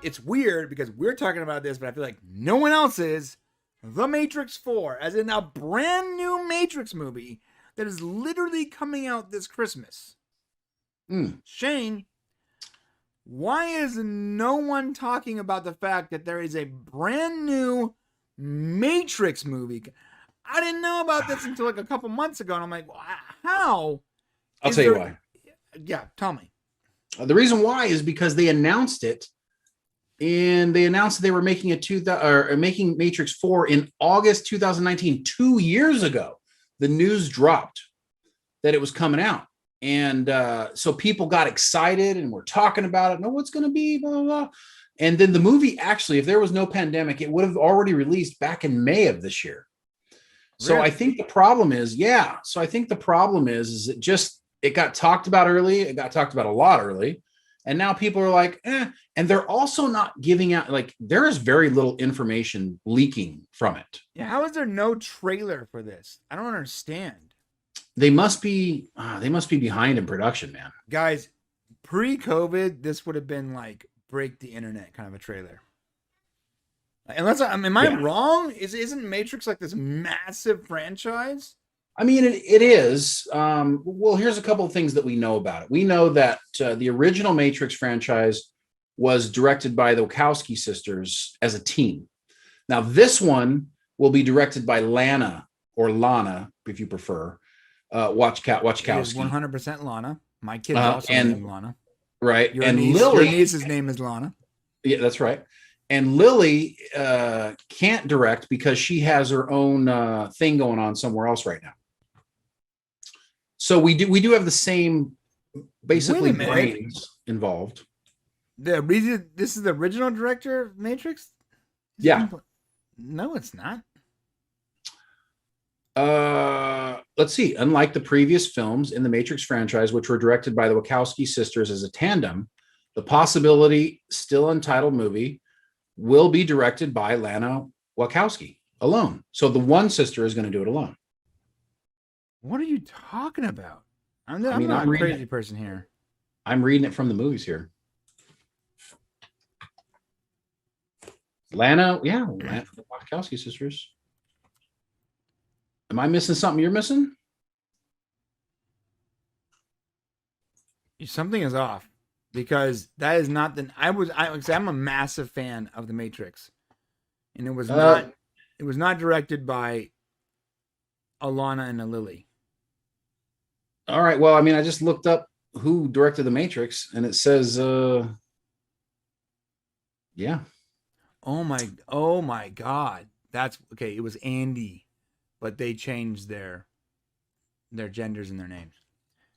it's weird because we're talking about this, but I feel like no one else is. The Matrix 4, as in a brand new Matrix movie that is literally coming out this Christmas. Shane, why is no one talking about the fact that there is a brand new Matrix movie? I didn't know about this until like a couple months ago, and I'm like, well, how? I'll tell you why. Yeah, tell me. The reason why is because they announced it, and they announced that they were making making Matrix 4 in August 2019, 2 years ago. The news dropped that it was coming out, and so people got excited and were talking about it. No, what's going to be, blah, blah, blah. And then the movie, actually, if there was no pandemic, it would have already released back in May of this year. So really? I think the problem is, it got talked about early. It got talked about a lot early. And now people are like, and they're also not giving out, like, there is very little information leaking from it. Yeah. How is there no trailer for this? I don't understand. They must be behind in production, man. Guys, pre-COVID, this would have been like break the internet kind of a trailer. Unless am I wrong? Isn't Matrix like this massive franchise? I mean, it is. Well, here's a couple of things that we know about it. We know that the original Matrix franchise was directed by the Wachowski sisters as a team. Now, this one will be directed by Lana, or Lana, if you prefer, Wachowski. 100% Lana. My kid's also named Lana. Right. Your niece's name is Lana. Yeah, that's right. And Lily can't direct because she has her own thing going on somewhere else right now. So we do have the same, basically, brains involved. This is the original director of Matrix? Yeah. No, it's not. Let's see. Unlike the previous films in the Matrix franchise, which were directed by the Wachowski sisters as a tandem, the Possibility Still Untitled movie will be directed by Lana Wachowski alone. So the one sister is going to do it alone. What are you talking about? I'm not a crazy person here. I'm reading it from the movies here. Lana, the Wachowski sisters. Am I missing something you're missing? Something is off, because that is not I'm a massive fan of The Matrix, and it was not directed by Alana and Lily. All right. Well, I mean, I just looked up who directed The Matrix, and it says, yeah. Oh my God. That's okay. It was Andy, but they changed their genders and their names.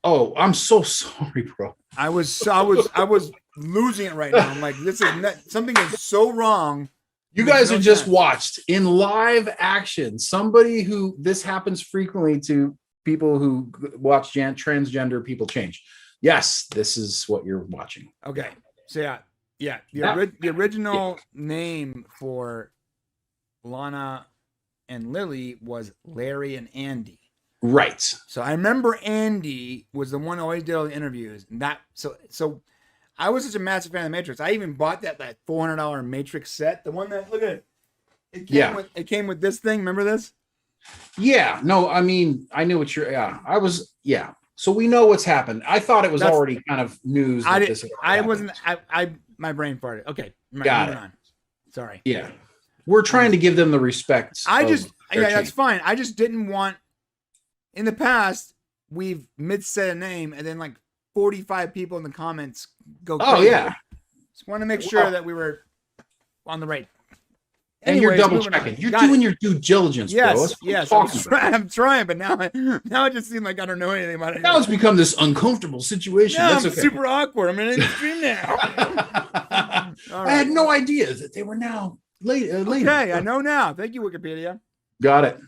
Oh, I'm so sorry, bro. I was losing it right now. I'm like, this is something is so wrong. You guys have just watched in live action somebody who this happens frequently to people who watch transgender people change. Yes, this is what you're watching. Okay. So the original name for Lana and Lily was Larry and Andy. Right. So I remember Andy was the one who always did all the interviews, and so I was such a massive fan of the Matrix. I even bought that $400 Matrix set, the one that, look at it. It came with this thing. Remember this? Yeah. No, I mean, I knew what you're. Yeah, I was. Yeah. So we know what's happened. I thought it was already kind of news. I wasn't. My brain farted. Okay. Got it. On. Sorry. Yeah. We're trying to give them the respect. That's fine. I just didn't want. In the past, we've said a name, and then like 45 people in the comments go crazy. Oh yeah. Just want to make sure that we were on the right. And you're double checking. You're doing your due diligence, bro. Yes. I'm trying, but now it just seems like I don't know anything about it. Now it's become this uncomfortable situation. That's okay. Super awkward. I'm in the stream now. Right. I had no idea that they were now late. Okay, I know now. Thank you, Wikipedia. Got it.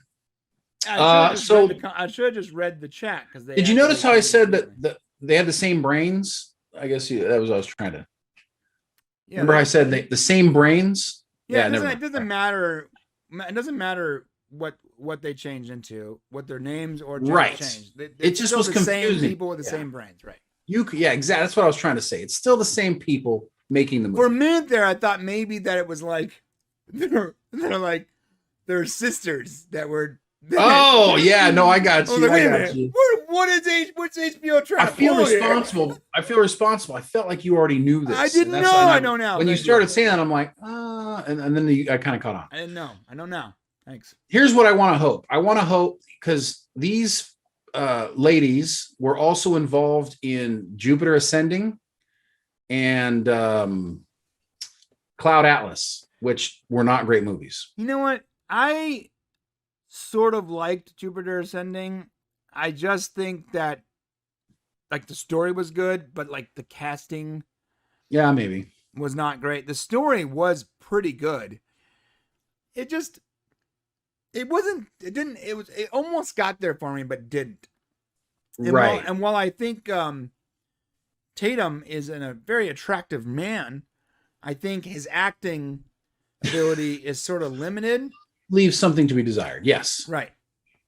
I should have just read the chat, because did you notice how I said that they had the same brains? I guess that was what I was trying to. Yeah, remember I said the same brains. Yeah, it doesn't matter. It doesn't matter what they changed into, what their names or changed. It just was confusing. Same people with the same brains, right? Exactly. That's what I was trying to say. It's still the same people. making the movie. For a minute there, I thought maybe that it was like they're like their sisters that were. Oh yeah, no, I got I was you. like, wait I a got minute. you. What's HBO trying I to feel pull here? responsible. I feel responsible. I felt like you already knew this. I didn't And know. and I know now. When you Thank started you. saying that, I'm like, and then I kind of caught on. I didn't know. I know now. Thanks. Here's what I want to hope. I want to hope because these ladies were also involved in Jupiter Ascending and Cloud Atlas, which were not great movies. You know what? I sort of liked Jupiter Ascending. I just think that like the story was good, but like the casting Yeah, maybe. was not great. The story was pretty good. It almost got there for me, but didn't. And Right. While I think Tatum is a very attractive man, I think his acting ability is sort of limited. Leaves something to be desired. Yes. Right.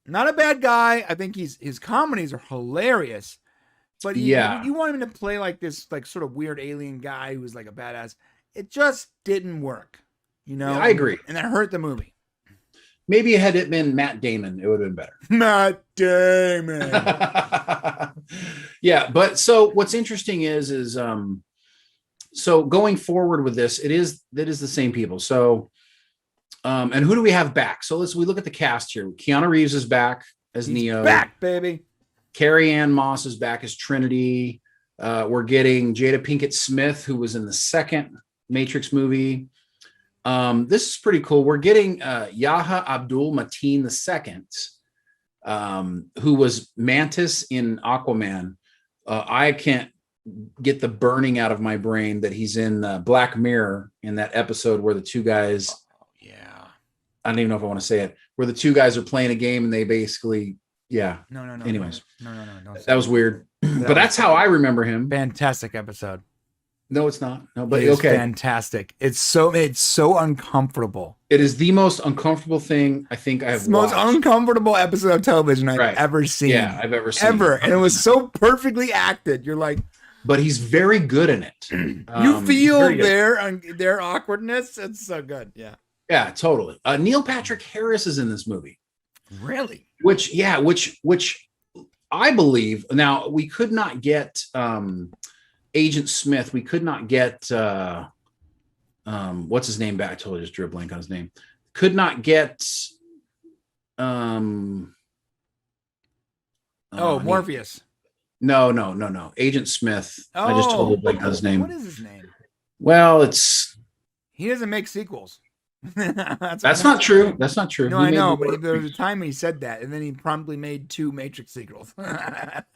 Not a bad guy. I think his comedies are hilarious. But you want him to play like this like sort of weird alien guy who's like a badass. It just didn't work. You know? Yeah, I agree. And that hurt the movie. Maybe had it been Matt Damon, it would have been better. Matt Damon. Yeah, but so what's interesting is so going forward with this, it is the same people. So and who do we have back? So we look at the cast here. Keanu Reeves is back as He's Neo. back, baby. Carrie Ann Moss is back as Trinity. We're getting Jada Pinkett Smith, who was in the second Matrix movie. This is pretty cool. We're getting Yaha Abdul Mateen II, who was Mantis in Aquaman. I can't get the burning out of my brain that he's in Black Mirror in that episode where the two guys, I don't even know if I want to say it, where the two guys are playing a game and they basically, No. Anyways, No. that was weird, but that's how I remember him. Fantastic episode. No, it's not. No, but It's okay. fantastic. It's so uncomfortable. It is the most uncomfortable thing I think I have It's the most watched. uncomfortable episode of television I've Right. ever seen. Yeah, I've ever seen. Ever. And it was so perfectly acted. You're like, But he's very good in it. you feel very good. their awkwardness. It's so good. Yeah. Yeah, totally. Neil Patrick Harris is in this movie. Really? Which I believe. Now we could not get Agent Smith. We could not get what's his name back? I totally just drew a blank on his name. Could not get Morpheus. No. Agent Smith. I just totally blanked on his name. What is his name? Well, He doesn't make sequels. That's not true. That's not true. No, I know, but there was a time he said that, and then he promptly made 2 Matrix sequels.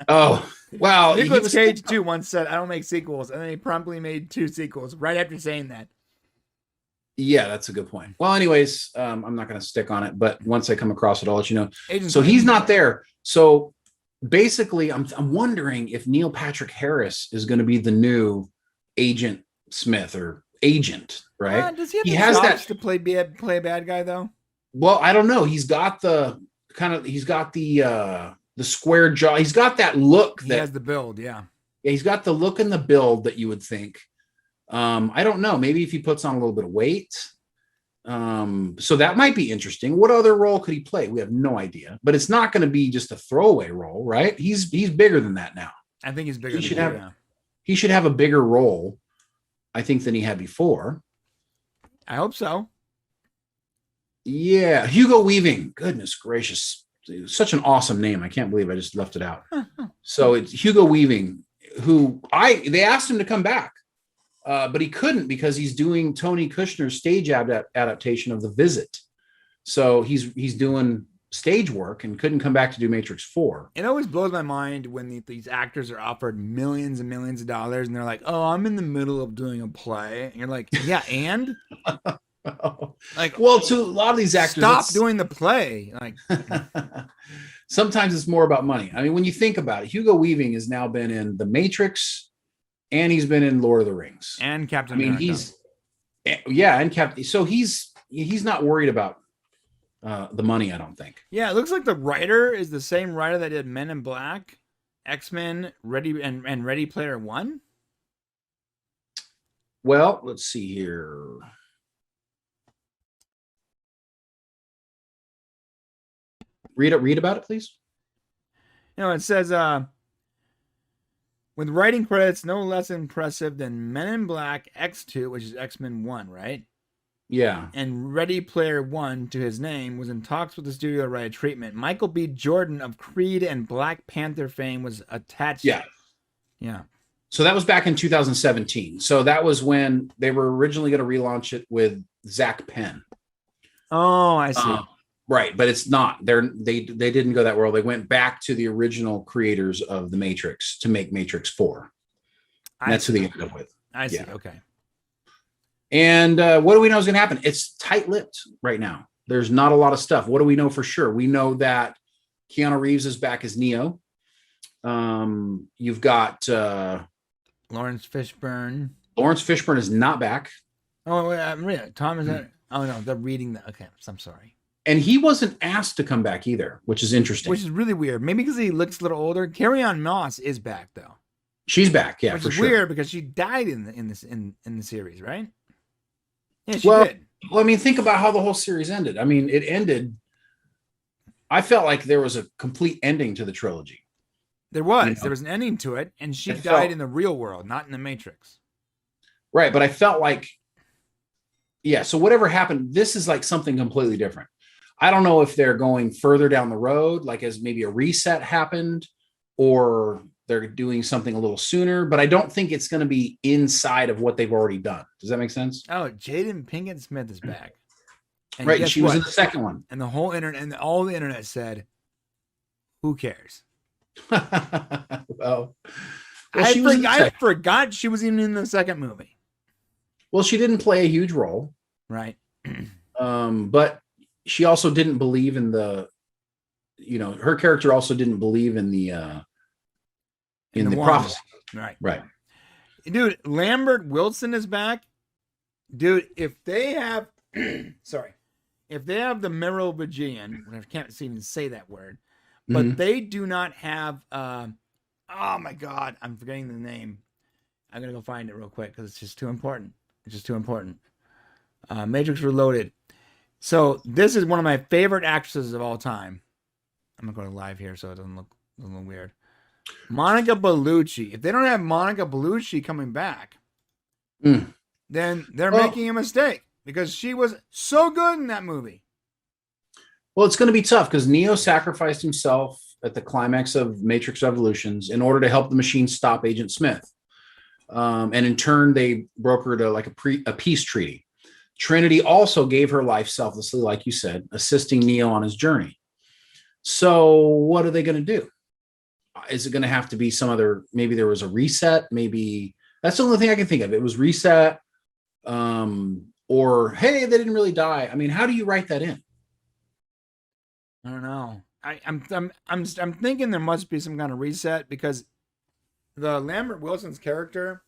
Oh, well, Nicolas Cage too once said, "I don't make sequels," and then he promptly made 2 sequels right after saying that. Yeah, that's a good point. Well, anyways, I'm not going to stick on it, but once I come across it, I'll let you know. So he's not there. So basically, I'm wondering if Neil Patrick Harris is going to be the new Agent Smith or Agent, right? Does he have He the has chops that to play a bad guy though? Well, I don't know. He's got the square jaw. He's got that look. He has the build, yeah. Yeah, he's got the look and the build that you would think. I don't know. Maybe if he puts on a little bit of weight. So that might be interesting. What other role could he play? We have no idea. But it's not going to be just a throwaway role, right? He's bigger than that now. I think he's bigger. He should have a bigger role, I think, than he had before. I hope so. Yeah, Hugo Weaving. Goodness gracious. Such an awesome name. I can't believe I just left it out. So it's Hugo Weaving, who they asked him to come back, but he couldn't because he's doing Tony Kushner's stage adaptation of The Visit. So he's doing stage work and couldn't come back to do Matrix 4. It always blows my mind when these actors are offered millions and millions of dollars and they're like, "Oh, I'm in the middle of doing a play." And you're like, "Yeah, and?" Like, well, to a lot of these actors, stop doing the play. Like, sometimes it's more about money. I mean, when you think about it, Hugo Weaving has now been in The Matrix, and he's been in Lord of the Rings and Captain America. And Captain. So he's not worried about the money, I don't think. Yeah, it looks like the writer is the same writer that did Men in Black, X-Men, Ready Player One. Well, let's see here. Read about it, please. It says, with writing credits no less impressive than Men in Black X2, which is X-Men 1, right? Yeah. And Ready Player One to his name, was in talks with the studio to write a treatment. Michael B. Jordan of Creed and Black Panther fame was attached. Yeah. Yeah. So that was back in 2017. So that was when they were originally going to relaunch it with Zach Penn. Oh, I see. Right, but it's not. They didn't go that well. They went back to the original creators of the Matrix to make Matrix 4. And that's who they ended up with. I see. Okay. And what do we know is going to happen? It's tight-lipped right now. There's not a lot of stuff. What do we know for sure? We know that Keanu Reeves is back as Neo. You've got Lawrence Fishburne. Lawrence Fishburne is not back. Oh, wait, I'm reading. Tom, is that? Oh no, they're reading that. Okay, I'm sorry. And he wasn't asked to come back either, which is interesting. Which is really weird. Maybe because he looks a little older. Carrie-Anne Moss is back though. She's back, yeah, which for is sure. Weird because she died in the series, right? Yeah, she well, did. Well, I mean, think about how the whole series ended. I mean, it ended. I felt like there was a complete ending to the trilogy. There was. There was an ending to it, and she died in the real world, not in the Matrix. Right, but I felt like, yeah. So whatever happened, this is like something completely different. I don't know if they're going further down the road, like as maybe a reset happened, or they're doing something a little sooner, but I don't think it's going to be inside of what they've already done. Does that make sense? Oh, Jaden Pinkett Smith is back. And right, she was in the second one. And the whole internet and all the internet said, who cares? well, I forgot she was even in the second movie. Well, she didn't play a huge role. Right. But she also didn't believe in the, her character also didn't believe in the prophecy. Right. Dude, Lambert Wilson is back. Dude, if they have, if they have the Merovingian, I can't even say that word, but they do not have, oh my God, I'm forgetting the name. I'm going to go find it real quick because it's just too important. Matrix Reloaded. So this is one of my favorite actresses of all time. I'm going to go to live here so it doesn't look weird. Monica Bellucci. If they don't have Monica Bellucci coming back, then they're making a mistake because she was so good in that movie. Well, it's going to be tough because Neo sacrificed himself at the climax of Matrix Revolutions in order to help the machine stop Agent Smith. And in turn, they brokered a peace treaty. Trinity also gave her life selflessly, like you said, assisting Neo on his journey. So what are they going to do? Is it going to have to be some other, maybe there was a reset? Maybe that's the only thing I can think of. It was reset, or, hey, they didn't really die. I mean, how do you write that in? I don't know. I'm thinking there must be some kind of reset because the Lambert Wilson's character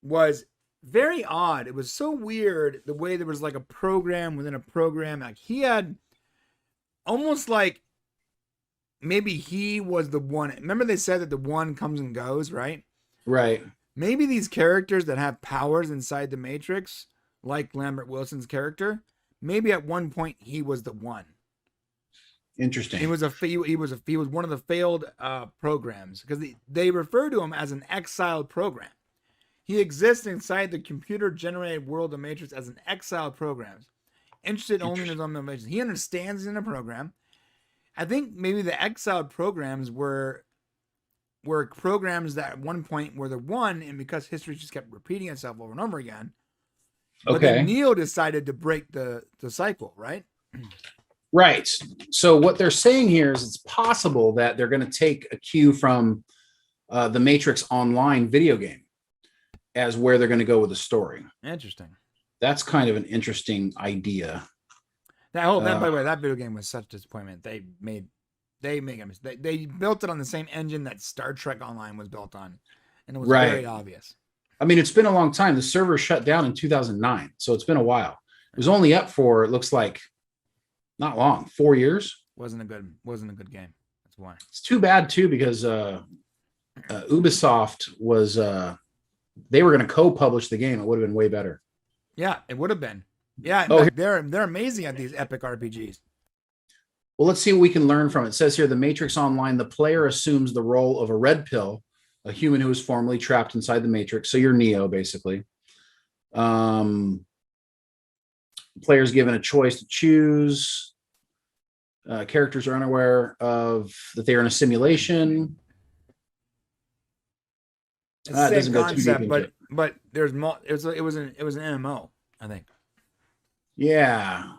was very odd. It was so weird the way there was like a program within a program. Like he had almost like maybe he was the one. Remember they said that the one comes and goes, right? Right. Maybe these characters that have powers inside the Matrix, like Lambert Wilson's character, maybe at one point he was the one. Interesting. He was one of the failed programs because they refer to him as an exiled program. He exists inside the computer-generated world of Matrix as an exiled program, interested only in his own motivations. He understands in a program. I think maybe the exiled programs were programs that at one point were the one, and because history just kept repeating itself over and over again. But then Neo decided to break the cycle, right? Right. So what they're saying here is it's possible that they're going to take a cue from the Matrix Online video game as where they're going to go with the story. Interesting. That's kind of an interesting idea. By the way, that video game was such a disappointment. They made a mistake. They built it on the same engine that Star Trek Online was built on, and it was very obvious. I mean, it's been a long time. The server shut down in 2009, so it's been a while. It was only up for, it looks like, not long, 4 years. Wasn't a good game. That's why. It's too bad too, because Ubisoft was they were going to co-publish the game, it would have been way better. Yeah, it would have been. Yeah, Oh, they're amazing at these epic RPGs. Well, let's see what we can learn from it. It says here, The Matrix Online, the player assumes the role of a red pill, a human who was formerly trapped inside the Matrix. So you're Neo, basically. Players given a choice to choose. Characters are unaware of that they are in a simulation. It's the same concept, but there's it was an MMO, I think. Yeah.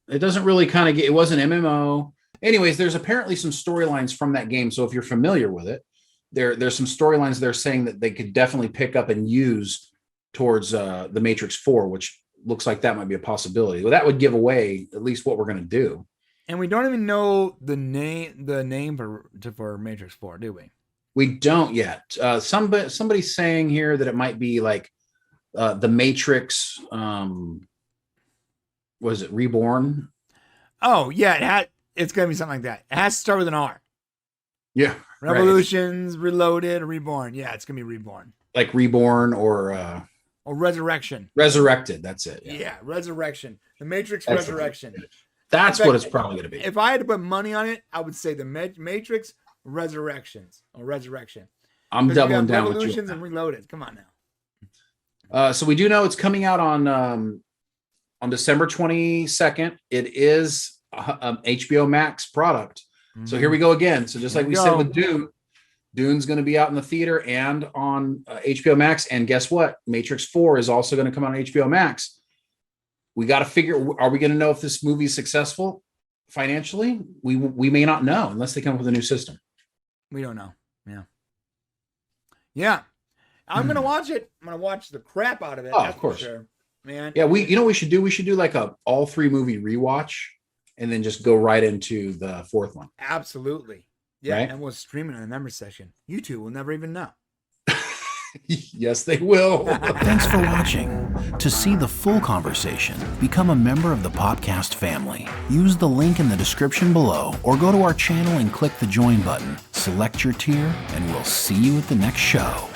It doesn't really kind of get, it was an MMO. Anyways, there's apparently some storylines from that game. So if you're familiar with it, there's some storylines they're saying that they could definitely pick up and use towards the Matrix 4, which looks like that might be a possibility. Well, that would give away at least what we're going to do. And we don't even know the name for Matrix 4, do we? We don't yet. Somebody's saying here that it might be like the Matrix. Was it Reborn? Oh yeah, it's gonna be something like that. It has to start with an R. Yeah, Revolutions, right. Reloaded, Reborn. Yeah, it's gonna be Reborn. Like Reborn or Resurrection. Resurrected. That's it. Yeah, Resurrection. The Matrix Resurrection. That's what it's probably gonna be. If I had to put money on it, I would say the Matrix Resurrections or Resurrection. I'm doubling down with you. Revolutions and Reloaded. Come on now. So we do know it's coming out on December 22nd. It is a HBO Max product. Mm-hmm. So here we go again. So just like we said with Dune's going to be out in the theater and on HBO Max. And guess what? Matrix 4 is also going to come out on HBO Max. We got to figure, are we going to know if this movie is successful financially? We may not know unless they come up with a new system. We don't know. Yeah. I'm going to watch it. I'm going to watch the crap out of it. Oh, of course. Sure. Man. Yeah, we should do like a all 3 movie rewatch and then just go right into the 4th one. Absolutely. Yeah, right? And we'll stream it in the member section. You two will never even know. Yes, they will. Thanks for watching. To see the full conversation, become a member of the Popcast family. Use the link in the description below or go to our channel and click the join button. Select your tier and we'll see you at the next show.